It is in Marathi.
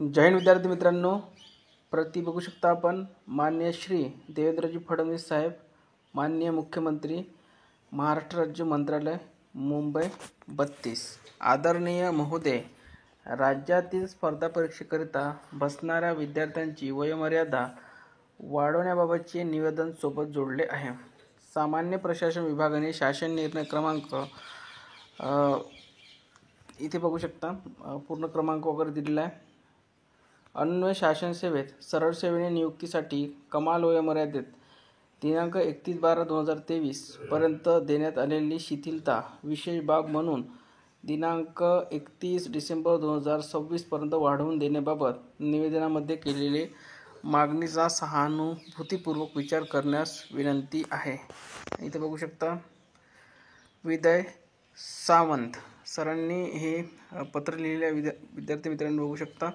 जय हिंद विद्यार्थी मित्रांनो, प्रति बघू शकता आपण माननीय श्री देवेंद्रजी फडणवीस साहेब, माननीय मुख्यमंत्री, महाराष्ट्र राज्य मंत्रालय, मुंबई 32। आदरणीय महोदय, राज्यातील स्पर्धा परीक्षेकरिता बसणाऱ्या विद्यार्थ्यांची वयोमर्यादा वाढवण्याबाबतचे निवेदन सोबत जोडले आहे। सामान्य प्रशासन विभागाने शासन निर्णय क्रमांक इथे बघू शकता पूर्ण क्रमांक वगैरे दिलेला आहे। अन्वय शासन सेवेत सरळ सेवेने नियुक्तीसाठी कमाल वयोमर्यादेत दिनांक 31/12/2023 पर्यंत देण्यात आलेली शिथिलता विशेष बाब म्हणून दिनांक 31 डिसेंबर 2026 पर्यंत वाढवून देण्याबाबत निवेदनामध्ये केलेले मागणीचा सहानुभूतीपूर्वक विचार करण्यास विनंती आहे। इथे बघू शकता विदय सावंत सरांनी हे पत्र लिहिलेले विद्यार्थी मित्रांनो बघू शकता।